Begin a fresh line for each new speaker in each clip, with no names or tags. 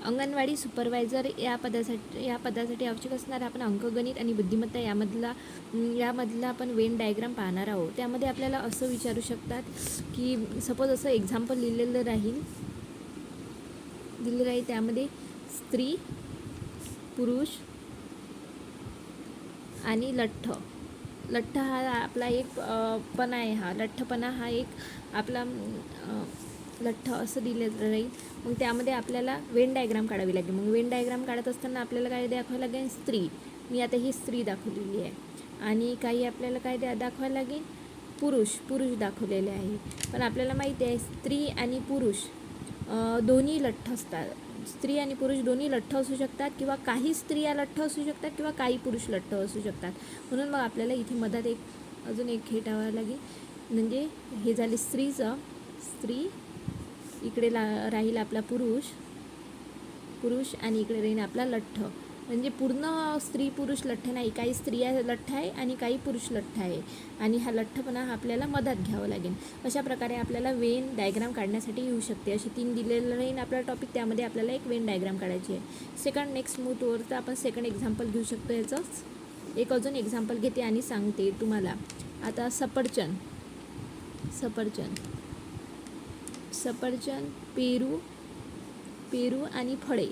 Anganwadi supervisor या पदासाठी आवश्यक असणारा आपण अंकगणित आणि बुद्धिमत्ता यामधला आपण वेन डायग्राम पाहणार आहोत. त्यामध्ये आपल्याला असं विचारू शकतात की सपोज असं एक्झाम्पल दिलेलं राहील त्यामध्ये स्त्री, पुरुष आणि लठ्ठ हा आपला एक पणा आहे. हा लठ्ठपणा हा एक आपला लठ्ठ असं दिलेलं राहील. मग त्यामध्ये आपल्याला वेन डायग्राम काढावी लागेल. मग वेन डायग्राम काढत असताना आपल्याला काय दाखवावं लागेल? स्त्री. मी आता ही स्त्री दाखवलेली आहे. आणि काही आपल्याला काय दाखवायला लागेल? पुरुष दाखवलेले आहे. पण आपल्याला माहिती आहे स्त्री आणि पुरुष दोन्ही लठ्ठ असतात. स्त्री आणि पुरुष दोन्ही लठ्ठ असू शकतात किंवा काही स्त्रिया लठ्ठ असू शकतात किंवा काही पुरुष लठ्ठ असू शकतात. म्हणून मग आपल्याला इथे मधात अजून एक हे टाकावं लागेल. म्हणजे हे झाले स्त्रीचं. स्त्री, इकडे राहील आपला पुरुष आणि इकडे राहील आपला लठ्ठ. म्हणजे पूर्ण स्त्री पुरुष लठ्ठ नाही, काही स्त्रिया लठ्ठ आहे आणि काही पुरुष लठ्ठ आहे. आणि हा लठ्ठपणा हा आपल्याला मधात घ्यावा लागेल. अशा प्रकारे आपल्याला वेन डायग्राम काढण्यासाठी येऊ शकते. असे 3 दिलेलं राहील आपला टॉपिक. त्यामध्ये आपल्याला एक वेन डायग्राम काढायची आहे. नेक्स्ट मूव टूवर तर आपण सेकंड एक्झाम्पल घेऊ शकतो. याचंच एक अजून एक्झाम्पल घेते आणि सांगते तुम्हाला. आता सफरचंद, पेरू आणि फळे,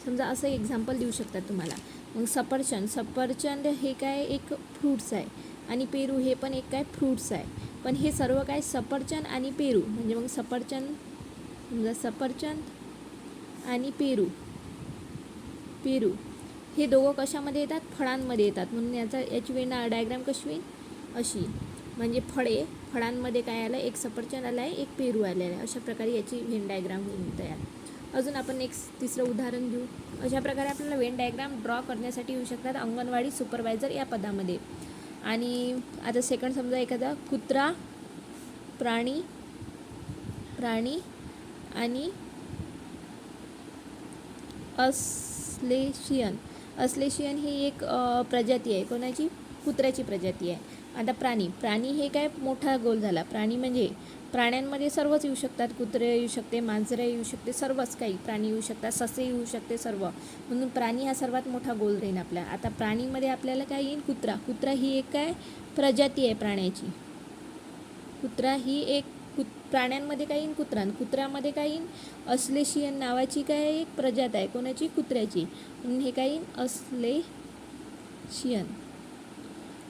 समजा असं एक्झाम्पल देऊ शकतात तुम्हाला. मग सफरचंद हे काय एक फ्रूट्स आहे आणि पेरू हे पण एक काय फ्रूट्स आहे. पण हे सर्व काय सफरचंद आणि पेरू, म्हणजे मग सफरचंद आणि पेरू हे दोघं कशामध्ये येतात? फळांमध्ये येतात. म्हणून याची वेन डायग्राम कशी होईल? अशी. म्हणजे फळांमध्ये काय आलं? एक सफरचंद आलं आहे, एक पेरू आलेला आहे. अशा प्रकारे याची वेन डायग्राम होईल तयार. अजून आपण तिसरं उदाहरण घेऊ. अशा प्रकारे आपल्याला वेन डायग्राम ड्रॉ करण्यासाठी येऊ शकतात अंगणवाडी सुपरवायझर या पदामध्ये. आणि आता सेकंड समजा एखादा कुत्रा, प्राणी आणि अस्लेशियन ही एक प्रजाती आहे. कोणाची? कुत्र्याची प्रजाती आहे. आता प्राणी हे काय मोठा गोल झाला. प्राणी म्हणजे प्राण्यांमध्ये सर्वच येऊ शकतात. कुत्रे येऊ शकते, मांजरे येऊ शकते, सर्वच काही प्राणी येऊ शकतात, ससे येऊ शकते, सर्व. म्हणून प्राणी हा सर्वात मोठा गोल राहील आपला. आता प्राणीमध्ये आपल्याला काय येईल? कुत्रा ही एक काय प्रजाती आहे प्राण्याची. कुत्रा ही एक प्राण्यांमध्ये काय येईल? कुत्र्यामध्ये काय येईल? अस्लेशियन नावाची काय एक प्रजात आहे. कोणाची? कुत्र्याची. म्हणून हे काय येईल? अस्लेशियन.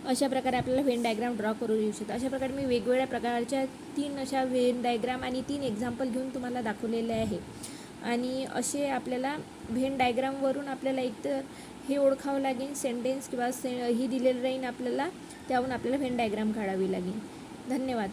अशा प्रकारे आपल्याला वेन डायग्राम ड्रॉ करू येऊ शकतात. अशा प्रकारे मी वेगवेगळ्या प्रकारच्या 3 अशा वेन डायग्राम आणि 3 एक्झाम्पल घेऊन तुम्हाला दाखवलेले आहे. आणि असे आपल्याला वेन डायग्रामवरून आपल्याला एकतर हे ओळखावं लागेल सेंटेन्स किंवा ही दिलेलं राहील आपल्याला, त्यावरून आपल्याला वेन डायग्राम काढावी लागेल. धन्यवाद.